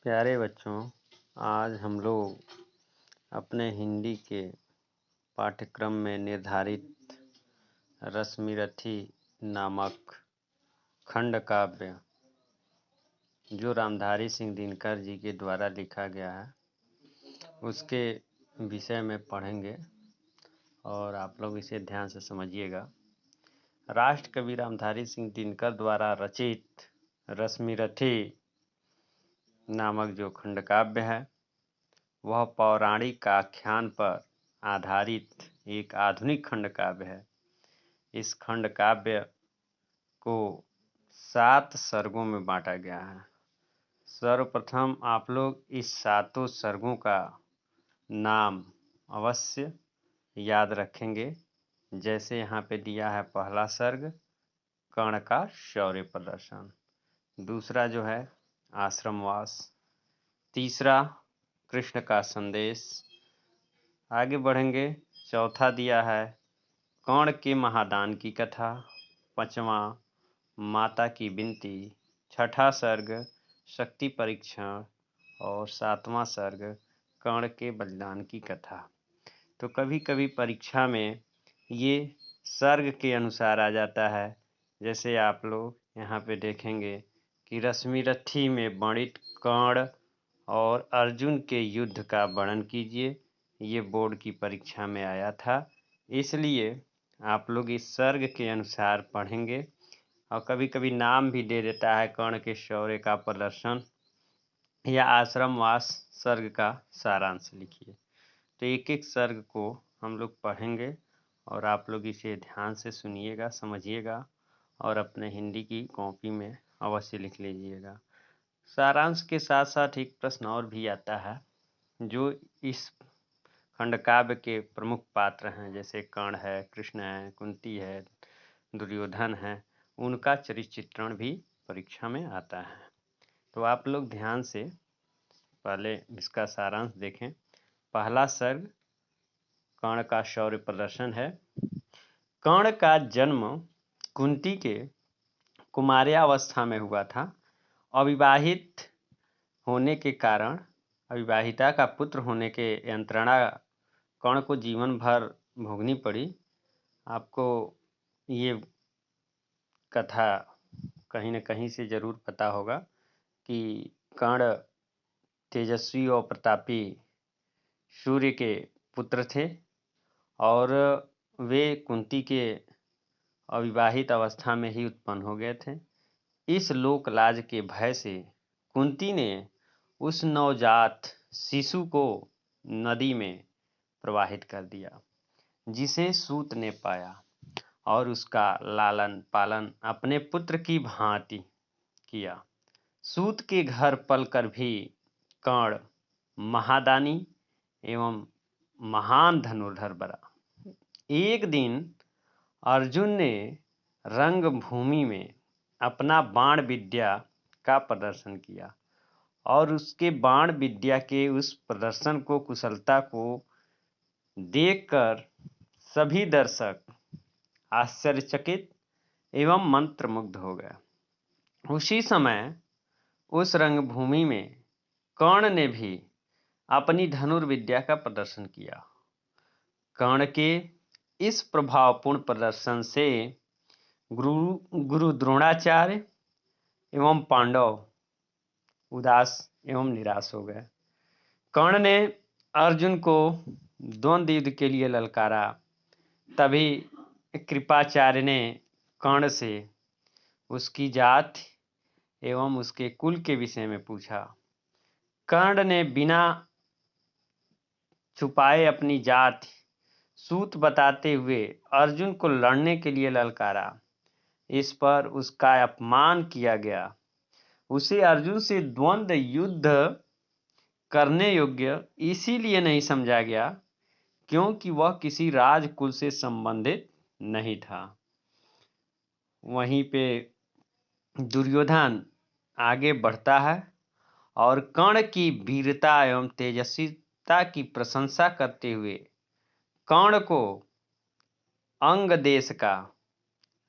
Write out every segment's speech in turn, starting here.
प्यारे बच्चों, आज हम लोग अपने हिंदी के पाठ्यक्रम में निर्धारित रश्मिरथी नामक खंड काव्य जो रामधारी सिंह दिनकर जी के द्वारा लिखा गया है उसके विषय में पढ़ेंगे और आप लोग इसे ध्यान से समझिएगा। राष्ट्र कवि रामधारी सिंह दिनकर द्वारा रचित रश्मिरथी नामक जो खंड काव्य है वह पौराणिक आख्यान पर आधारित एक आधुनिक खंड काव्य है। इस खंड काव्य को 7 सर्गों में बांटा गया है। सर्वप्रथम आप लोग इस 7 सर्गों का नाम अवश्य याद रखेंगे। जैसे यहाँ पे दिया है पहला सर्ग कर्ण का शौर्य प्रदर्शन, दूसरा जो है आश्रमवास, तीसरा कृष्ण का संदेश। आगे बढ़ेंगे, चौथा दिया है कर्ण के महादान की कथा, पांचवा माता की विनती, छठा सर्ग शक्ति परीक्षण और 7वां सर्ग कर्ण के बलिदान की कथा। तो कभी कभी परीक्षा में ये सर्ग के अनुसार आ जाता है। जैसे आप लोग यहाँ पे देखेंगे कि रश्मिरथी में वर्णित कर्ण और अर्जुन के युद्ध का वर्णन कीजिए। ये बोर्ड की परीक्षा में आया था, इसलिए आप लोग इस सर्ग के अनुसार पढ़ेंगे। और कभी कभी नाम भी दे देता है कर्ण के शौर्य का प्रदर्शन या आश्रमवास सर्ग का सारांश लिखिए। तो एक एक सर्ग को हम लोग पढ़ेंगे और आप लोग इसे ध्यान से सुनिएगा, समझिएगा और अपने हिंदी की कॉपी में अवश्य लिख लीजिएगा। सारांश के साथ साथ एक प्रश्न और भी आता है जो इस खंड काव्य के प्रमुख पात्र हैं, जैसे कर्ण है, कृष्ण है, कुंती है, दुर्योधन है, उनका चरित्र चित्रण भी परीक्षा में आता है। तो आप लोग ध्यान से पहले इसका सारांश देखें। पहला सर्ग कर्ण का शौर्य प्रदर्शन है। कर्ण का जन्म कुंती के कुमार्यावस्था में हुआ था। अविवाहित होने के कारण, अविवाहिता का पुत्र होने के यंत्रणा कर्ण को जीवन भर भोगनी पड़ी। आपको ये कथा कहीं न कहीं से जरूर पता होगा कि कर्ण तेजस्वी और प्रतापी सूर्य के पुत्र थे और वे कुंती के अविवाहित अवस्था में ही उत्पन्न हो गए थे। इस लोक लाज के भय से कुंती ने उस नवजात शिशु को नदी में प्रवाहित कर दिया, जिसे सूत ने पाया और उसका लालन पालन अपने पुत्र की भांति किया। सूत के घर पलकर भी कर्ण महादानी एवं महान धनुर्धर बना। एक दिन अर्जुन ने रंगभूमि में अपना बाण विद्या का प्रदर्शन किया और उसके बाण विद्या के उस प्रदर्शन को, कुशलता को देखकर सभी दर्शक आश्चर्यचकित एवं मंत्रमुग्ध हो गए। उसी समय उस रंगभूमि में कर्ण ने भी अपनी धनुर्विद्या का प्रदर्शन किया। कर्ण के इस प्रभावपूर्ण प्रदर्शन से गुरु द्रोणाचार्य एवं पांडव उदास एवं निराश हो गए। कर्ण ने अर्जुन को द्वंद्व युद्ध के लिए ललकारा। तभी कृपाचार्य ने कर्ण से उसकी जाति एवं उसके कुल के विषय में पूछा। कर्ण ने बिना छुपाए अपनी जाति सूत बताते हुए अर्जुन को लड़ने के लिए ललकारा। इस पर उसका अपमान किया गया। उसे अर्जुन से द्वंद्व युद्ध करने योग्य इसीलिए नहीं समझा गया क्योंकि वह किसी राजकुल से संबंधित नहीं था। वहीं पे दुर्योधन आगे बढ़ता है और कर्ण की वीरता एवं तेजस्विता की प्रशंसा करते हुए कर्ण को अंग देश का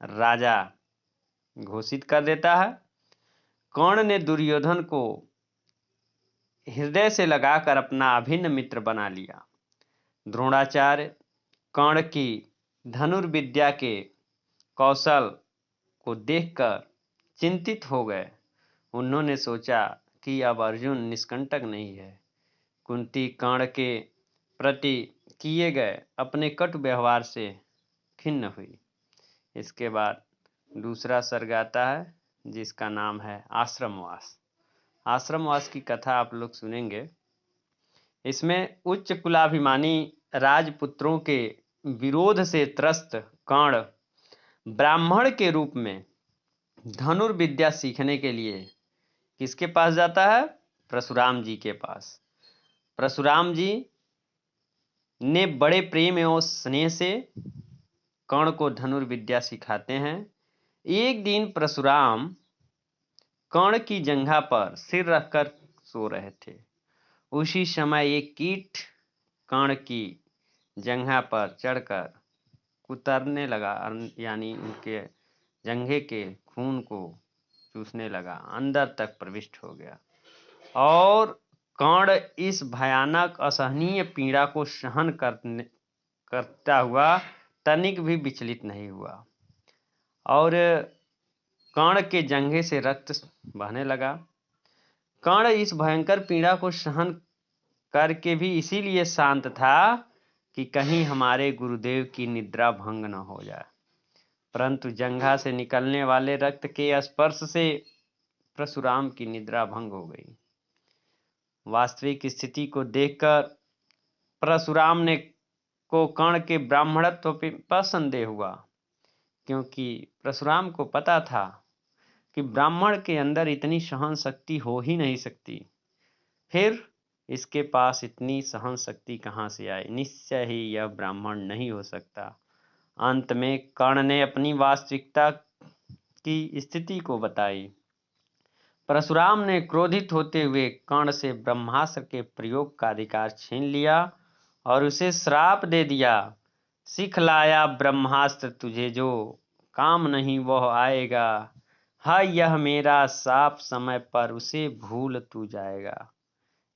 राजा घोषित कर देता है। कर्ण ने दुर्योधन को हृदय से लगाकर अपना अभिन्न मित्र बना लिया। द्रोणाचार्य कर्ण की धनुर्विद्या के कौशल को देखकर चिंतित हो गए। उन्होंने सोचा कि अब अर्जुन निष्कंटक नहीं है। कुंती कर्ण के प्रति किए गए अपने कटु व्यवहार से खिन्न हुई। इसके बाद दूसरा सर्ग आता है जिसका नाम है आश्रमवास। आश्रमवास की कथा आप लोग सुनेंगे। इसमें उच्च कुलाभिमानी राजपुत्रों के विरोध से त्रस्त कर्ण ब्राह्मण के रूप में धनुर्विद्या सीखने के लिए किसके पास जाता है? परशुराम जी के पास। परशुराम जी ने बड़े प्रेम एवं स्नेह से कर्ण को धनुर्विद्या सिखाते हैं। एक दिन परशुराम कर्ण की जंघा पर सिर रखकर सो रहे थे। उसी समय एक कीट कर्ण की जंघा पर चढ़कर कुतरने लगा, यानी उनके जंघे के खून को चूसने लगा, अंदर तक प्रविष्ट हो गया। और कर्ण इस भयानक असहनीय पीड़ा को सहन करता हुआ तनिक भी विचलित नहीं हुआ और कर्ण के जंघे से रक्त बहने लगा। कर्ण इस भयंकर पीड़ा को सहन करके भी इसीलिए शांत था कि कहीं हमारे गुरुदेव की निद्रा भंग न हो जाए। परंतु जंघा से निकलने वाले रक्त के स्पर्श से परशुराम की निद्रा भंग हो गई। वास्तविक स्थिति को देखकर परशुराम ने को कर्ण के ब्राह्मणत्व पर संदेह हुआ, क्योंकि परशुराम को पता था कि ब्राह्मण के अंदर इतनी सहन शक्ति हो ही नहीं सकती। फिर इसके पास इतनी सहन शक्ति कहाँ से आई? निश्चय ही यह ब्राह्मण नहीं हो सकता। अंत में कर्ण ने अपनी वास्तविकता की स्थिति को बताई। परशुराम ने क्रोधित होते हुए कर्ण से ब्रह्मास्त्र के प्रयोग का अधिकार छीन लिया और उसे श्राप दे दिया। सिखलाया ब्रह्मास्त्र तुझे जो, काम नहीं वह आएगा। है यह मेरा शाप, समय पर उसे भूल तू जाएगा।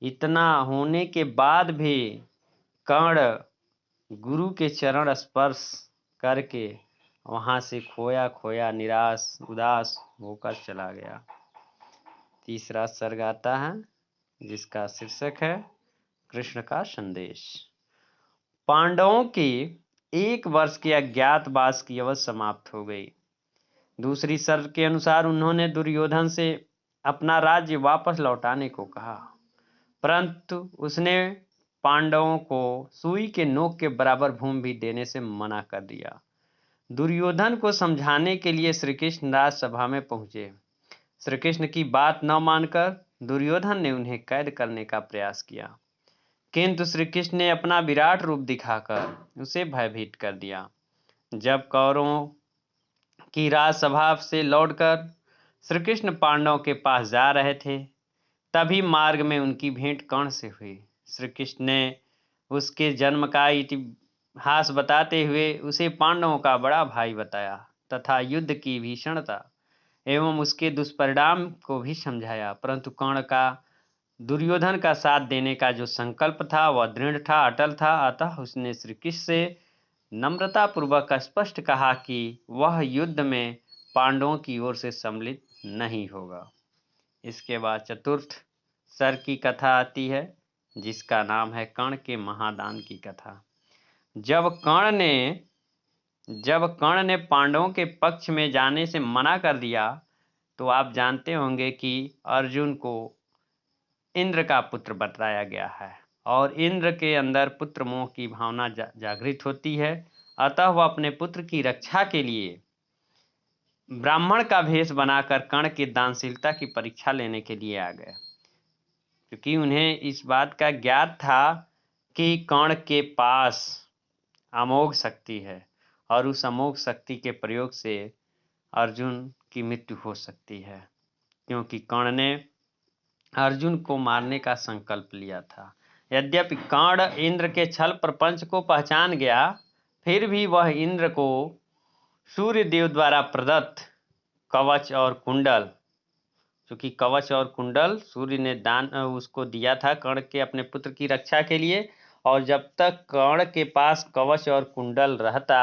इतना होने के बाद भी कर्ण गुरु के चरण स्पर्श करके वहां से खोया खोया निराश उदास होकर चला गया। तीसरा सर्ग आता है जिसका शीर्षक है कृष्ण का संदेश। पांडवों की 1 वर्ष के अज्ञातवास की अवधि समाप्त हो गई। दूसरी शर्त के अनुसार उन्होंने दुर्योधन से अपना राज्य वापस लौटाने को कहा, परंतु उसने पांडवों को सुई के नोक के बराबर भूमि भी देने से मना कर दिया। दुर्योधन को समझाने के लिए श्री कृष्ण राजसभा में पहुंचे। श्री कृष्ण की बात न मानकर दुर्योधन ने उन्हें कैद करने का प्रयास किया, किंतु श्री कृष्ण ने अपना विराट रूप दिखाकर उसे भयभीत कर दिया। जब कौरवों की राजसभा से लौटकर श्री कृष्ण पांडवों के पास जा रहे थे, तभी मार्ग में उनकी भेंट कर्ण से हुई। श्री कृष्ण ने उसके जन्म का इतिहास बताते हुए उसे पांडवों का बड़ा भाई बताया तथा युद्ध की भीषणता एवं उसके दुष्परिणाम को भी समझाया। परंतु कर्ण का दुर्योधन का साथ देने का जो संकल्प था वह दृढ़ था, अटल था। अतः उसने श्री कृष्ण से नम्रतापूर्वक स्पष्ट कहा कि वह युद्ध में पांडवों की ओर से सम्मिलित नहीं होगा। इसके बाद चतुर्थ सर्ग की कथा आती है जिसका नाम है कर्ण के महादान की कथा। जब कर्ण ने पांडवों के पक्ष में जाने से मना कर दिया तो आप जानते होंगे कि अर्जुन को इंद्र का पुत्र बताया गया है और इंद्र के अंदर पुत्र मोह की भावना जागृत होती है। अतः वह अपने पुत्र की रक्षा के लिए ब्राह्मण का भेष बनाकर कर्ण की दानशीलता की परीक्षा लेने के लिए आ गए, क्योंकि उन्हें इस बात का ज्ञात था कि कर्ण के पास अमोघ शक्ति है और उस अमोघ शक्ति के प्रयोग से अर्जुन की मृत्यु हो सकती है, क्योंकि कर्ण ने अर्जुन को मारने का संकल्प लिया था। यद्यपि कर्ण इंद्र के छल प्रपंच को पहचान गया, फिर भी वह इंद्र को सूर्य देव द्वारा प्रदत्त कवच और कुंडल क्योंकि कवच और कुंडल सूर्य ने दान उसको दिया था कर्ण के अपने पुत्र की रक्षा के लिए, और जब तक कर्ण के पास कवच और कुंडल रहता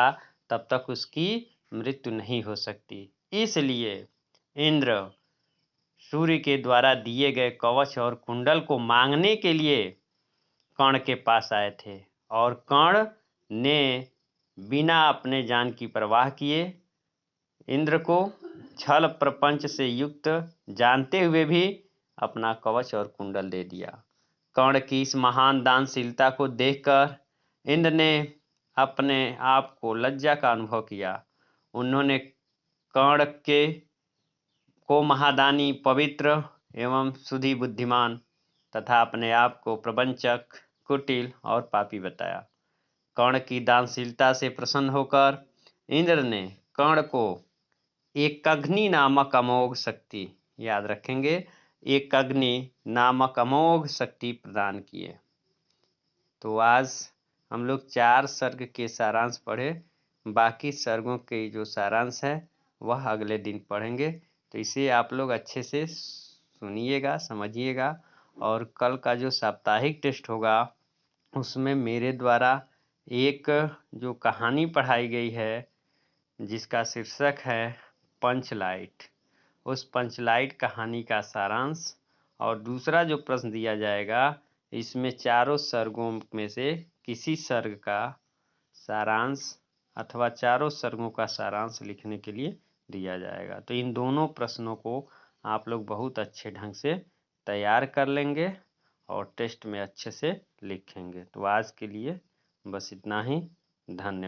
तब तक उसकी मृत्यु नहीं हो सकती। इसलिए इंद्र सूर्य के द्वारा दिए गए कवच और कुंडल को मांगने के लिए कर्ण के पास आए थे, और कर्ण ने बिना अपने जान की परवाह किए इंद्र को छल प्रपंच से युक्त जानते हुए भी अपना कवच और कुंडल दे दिया। कर्ण की इस महान दानशीलता को देखकर इंद्र ने अपने आप को लज्जा का अनुभव किया। उन्होंने कर्ण को महादानी, पवित्र एवं सुधी बुद्धिमान तथा अपने आप को प्रवंचक, कुटिल और पापी बताया। कर्ण की दानशीलता से प्रसन्न होकर इंद्र ने कर्ण को एक अग्नि नामक अमोघ शक्ति, याद रखेंगे, एक अग्नि नामक अमोघ शक्ति प्रदान किए। तो आज हम लोग 4 सर्ग के सारांश पढ़े, बाकी सर्गों के जो सारांश है वह अगले दिन पढ़ेंगे। तो इसे आप लोग अच्छे से सुनिएगा, समझिएगा, और कल का जो साप्ताहिक टेस्ट होगा उसमें मेरे द्वारा एक जो कहानी पढ़ाई गई है जिसका शीर्षक है पंचलाइट, उस पंचलाइट कहानी का सारांश, और दूसरा जो प्रश्न दिया जाएगा इसमें चारों सर्गों में से किसी सर्ग का सारांश अथवा चारों सर्गों का सारांश लिखने के लिए दिया जाएगा। तो इन दोनों प्रश्नों को आप लोग बहुत अच्छे ढंग से तैयार कर लेंगे और टेस्ट में अच्छे से लिखेंगे। तो आज के लिए बस इतना ही। धन्यवाद।